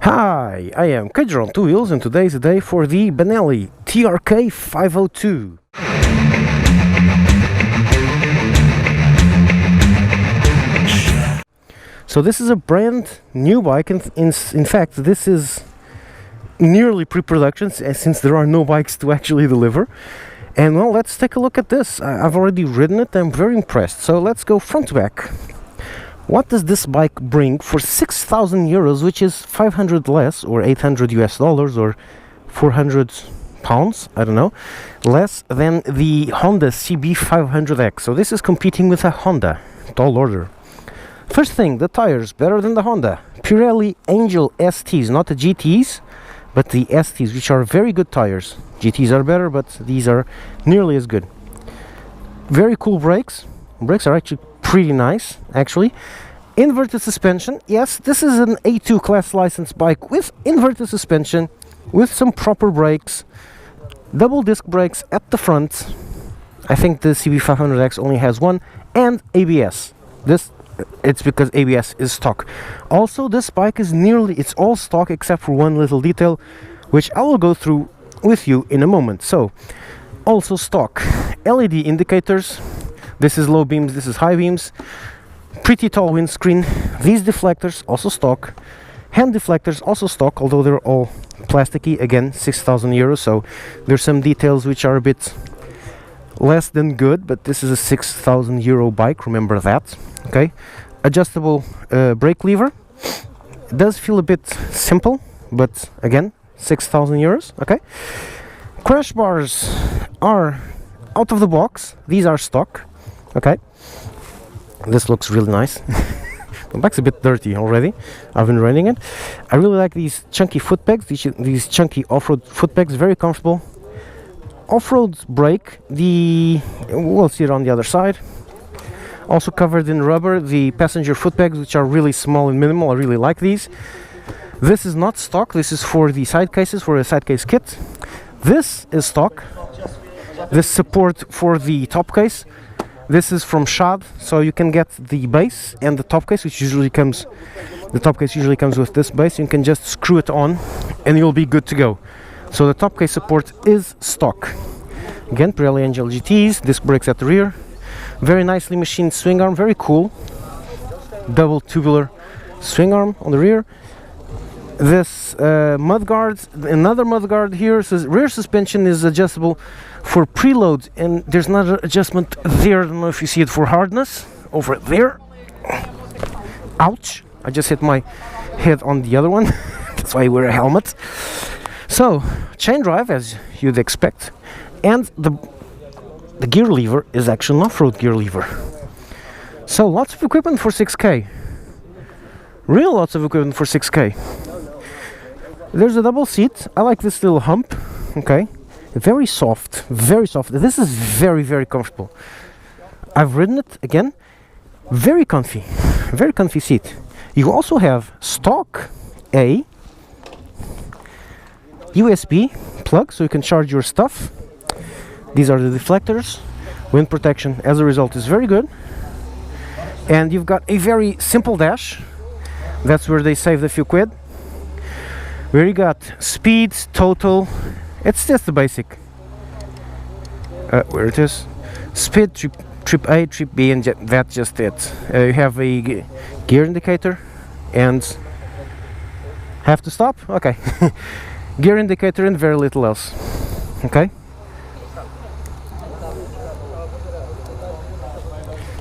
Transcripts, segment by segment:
Hi, I am Kedger on two wheels, and today is the day for the Benelli TRK 502. So this is a brand new bike, and in fact this is nearly pre-production since there are no bikes to actually deliver. And well, let's take a look at this. I've already ridden it, I'm very impressed. So let's go front to back. What does this bike bring for 6,000 euros, which is 500 less, or 800 US dollars, or 400 pounds, I don't know, less than the Honda CB500X. So this is competing with a Honda, tall order. First thing, the tires, better than the Honda. Pirelli Angel STs, not the GTs, but the STs, which are very good tires. GTs are better, but these are nearly as good. Very cool brakes. Brakes are actually pretty nice, actually. Inverted suspension. Yes, this is an A2 class licensed bike with inverted suspension, with some proper brakes, double disc brakes at the front. I think the CB500X only has one, and ABS. It's because ABS is stock. Also, this bike is it's all stock except for one little detail, which I will go through with you in a moment. So, also stock. LED indicators. This is low beams, this is high beams. Pretty tall windscreen. These deflectors, also stock. Hand deflectors, also stock, although they're all plasticky. Again, 6,000 euros, so there's some details which are a bit less than good, but this is a 6,000 euro bike, remember that. Okay. Adjustable brake lever. It does feel a bit simple, but again, 6,000 euros. Okay. Crash bars are out of the box. These are stock. Okay, this looks really nice. The bike's a bit dirty already. I've been riding it. I really like these chunky foot pegs, these chunky off-road foot pegs, very comfortable. Off-road brake, we'll see it on the other side. Also covered in rubber, the passenger foot pegs, which are really small and minimal. I really like these. This is not stock, this is for the side cases, for a side case kit. This is stock. This support for the top case. This is from Shad, so you can get the base and the top case, which usually comes. The top case usually comes with this base. You can just screw it on, and you'll be good to go. So the top case support is stock. Again, Pirelli Angel GTs, disc brakes at the rear, very nicely machined swing arm, very cool. Double tubular swing arm on the rear. This mudguard, another mudguard here, says rear suspension is adjustable for preload, and there's another adjustment there. I don't know if you see it, for hardness over there. Ouch, I just hit my head on the other one. That's why I wear a helmet. So chain drive, as you'd expect, and the gear lever is actually an off-road gear lever. So lots of equipment for 6K. Real lots of equipment for 6K. There's a double seat. I like this little hump. Okay, very soft, very soft. This is very, very comfortable. I've ridden it again. Very comfy seat. You also have stock A USB plug, so you can charge your stuff. These are the deflectors. Wind protection, as a result, is very good. And you've got a very simple dash. That's where they saved a few quid. Where you got speed, total, it's just the basic. Where it is, speed, trip A, trip B, and that's just it. You have a gear indicator, and have to stop. Okay, gear indicator and very little else. Okay,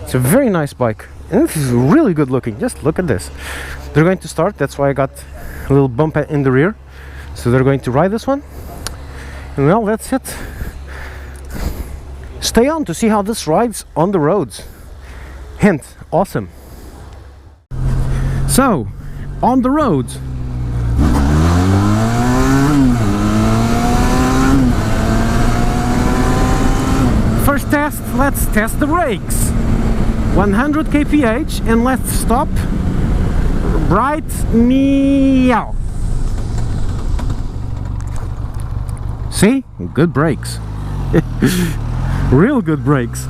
it's a very nice bike, and this is really good looking. Just look at this. They're going to start. That's why I got a little bump in the rear, so they're going to ride this one, and well, that's it. Stay on to see how this rides on the roads. Hint, awesome. So on the roads, first test, let's test the brakes. 100 kph, and let's stop right meow. See? Good brakes. Real good brakes.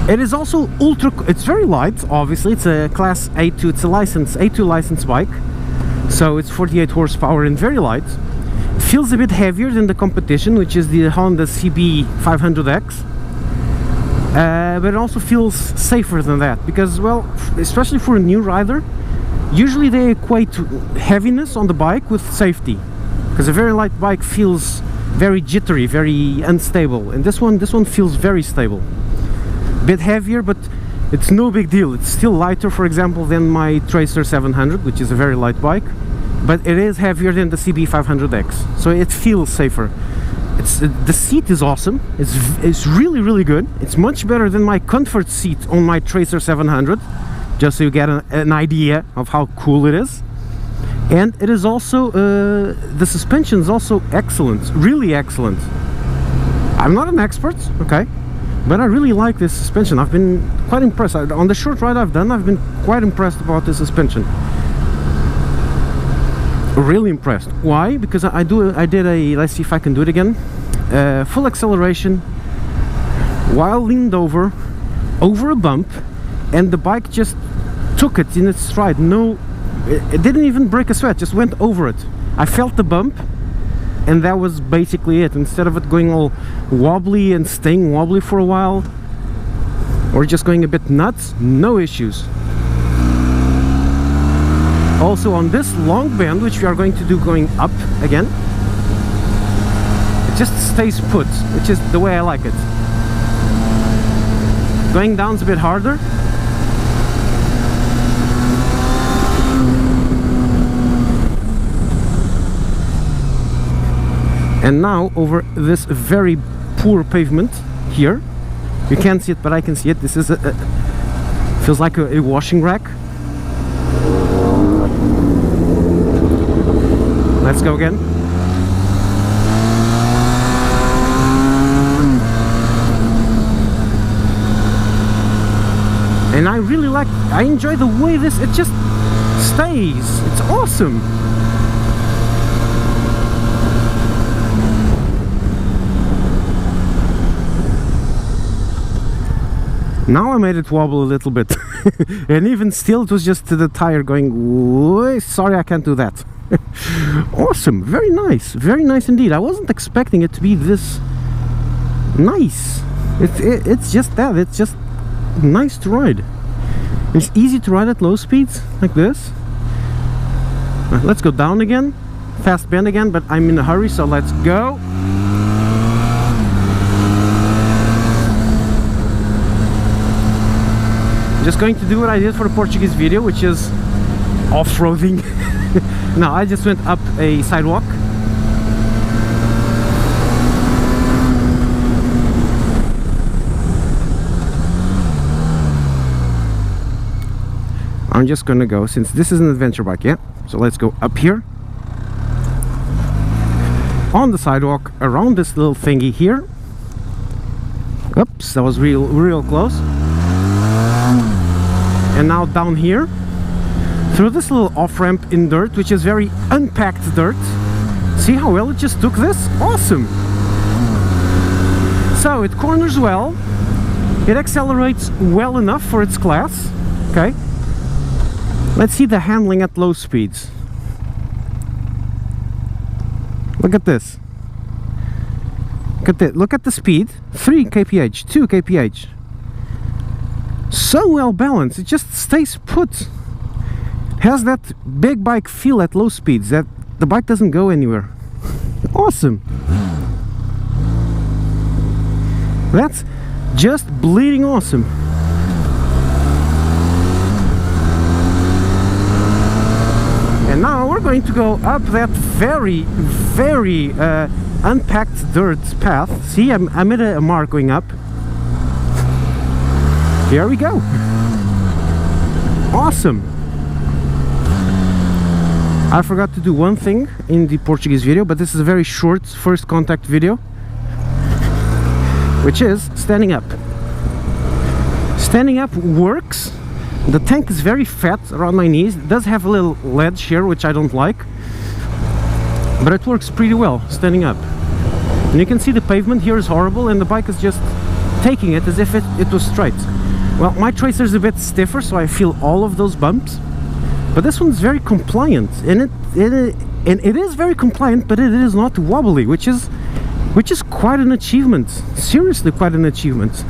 It is also it's very light, obviously. It's a class A2, it's a A2 license bike. So it's 48 horsepower and very light. It feels a bit heavier than the competition, which is the Honda CB 500X. But it also feels safer than that, because, well, especially for a new rider, usually they equate heaviness on the bike with safety, because a very light bike feels very jittery, very unstable, and this one feels very stable. A bit heavier, but it's no big deal. It's still lighter, for example, than my Tracer 700, which is a very light bike, but it is heavier than the CB 500X, so it feels safer. The seat is awesome. It's really good. It's much better than my comfort seat on my Tracer 700, just so you get an idea of how cool it is. And it is also the suspension is also excellent, really excellent. I'm not an expert, okay, but I really like this suspension. I've been quite impressed. On the short ride I've done, I've been quite impressed about the suspension. Really impressed. Why? Because I did a, let's see if I can do it again, full acceleration while leaned over a bump, and the bike just took it in its stride. No, it didn't even break a sweat, just went over it. I felt the bump, and that was basically it. Instead of it going all wobbly and staying wobbly for a while, or just going a bit nuts, no issues. Also on this long bend, which we are going to do going up again, it just stays put, which is the way I like it. Going down's a bit harder. And now over this very poor pavement here, you can't see it, but I can see it. This is feels like a washing rack. Let's go again. And I enjoy the way it just stays. It's awesome. Now I made it wobble a little bit. And even still, it was just the tire going, sorry, I can't do that. Awesome, very nice indeed. I wasn't expecting it to be this nice. It's just that, it's just nice to ride. It's easy to ride at low speeds like this. Let's go down again, fast bend again, but I'm in a hurry, so let's go. Just going to do what I did for the Portuguese video, which is off-roading. Now I just went up a sidewalk. I'm just gonna go, since this is an adventure bike, yeah? So let's go up here. On the sidewalk, around this little thingy here. Oops, that was real close. And now down here, through this little off-ramp in dirt, which is very unpacked dirt. See how well it just took this? Awesome! So it corners well, it accelerates well enough for its class. Okay, let's see the handling at low speeds. Look at this. Look at the speed. 3 kph, 2 kph. So well balanced, it just stays put. Has that big bike feel at low speeds, that the bike doesn't go anywhere. Awesome. That's just bleeding awesome. And now we're going to go up that very unpacked dirt path. See, I made a mark going up. Here we go. Awesome. I forgot to do one thing in the Portuguese video, but this is a very short first contact video, which is standing up. Standing up works. The tank is very fat around my knees. It does have a little ledge here, which I don't like, but it works pretty well standing up. And you can see the pavement here is horrible, and the bike is just taking it as if it was straight. Well, my tracer is a bit stiffer, so I feel all of those bumps, but this one's very compliant, and it is very compliant, but it is not wobbly, which is quite an achievement. Seriously, quite an achievement.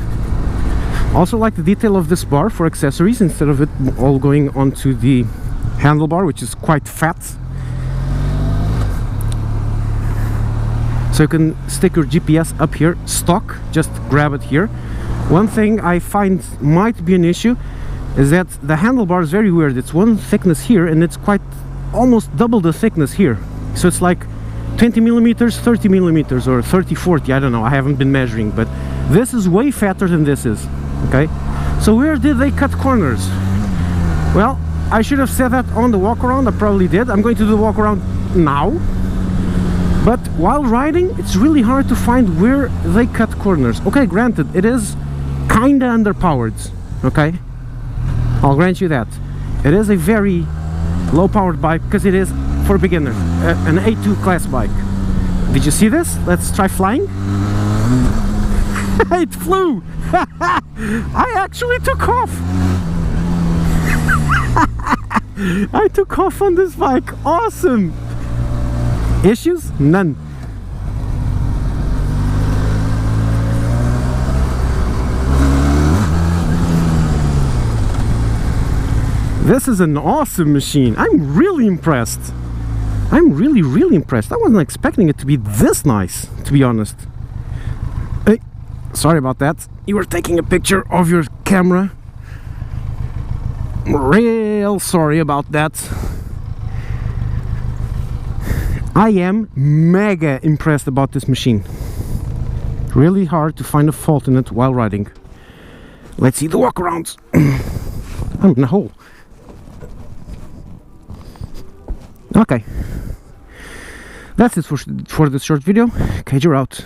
Also like the detail of this bar for accessories, instead of it all going onto the handlebar, which is quite fat. So you can stick your GPS up here, stock, just grab it here. One thing I find might be an issue is that the handlebar is very weird. It's one thickness here, and it's quite almost double the thickness here. So it's like 20 millimeters, 30 millimeters, or 30, 40, I don't know, I haven't been measuring, but this is way fatter than this is, okay? So where did they cut corners? Well, I should have said that on the walk around. I probably did. I'm going to do the walk around now. But while riding, it's really hard to find where they cut corners. Okay, granted, it is kinda underpowered, okay? I'll grant you that. It is a very low-powered bike because it is, for beginners, an A2 class bike. Did you see this? Let's try flying. It flew! I actually took off! I took off on this bike. Awesome! Issues? None. This is an awesome machine. I'm really impressed. I'm really impressed. I wasn't expecting it to be this nice, to be honest. Hey, sorry about that. You were taking a picture of your camera. Real sorry about that. I am mega impressed about this machine. Really hard to find a fault in it while riding. Let's see the walkarounds. I'm in a hole. Okay. That's it for this short video. Cage, you're out.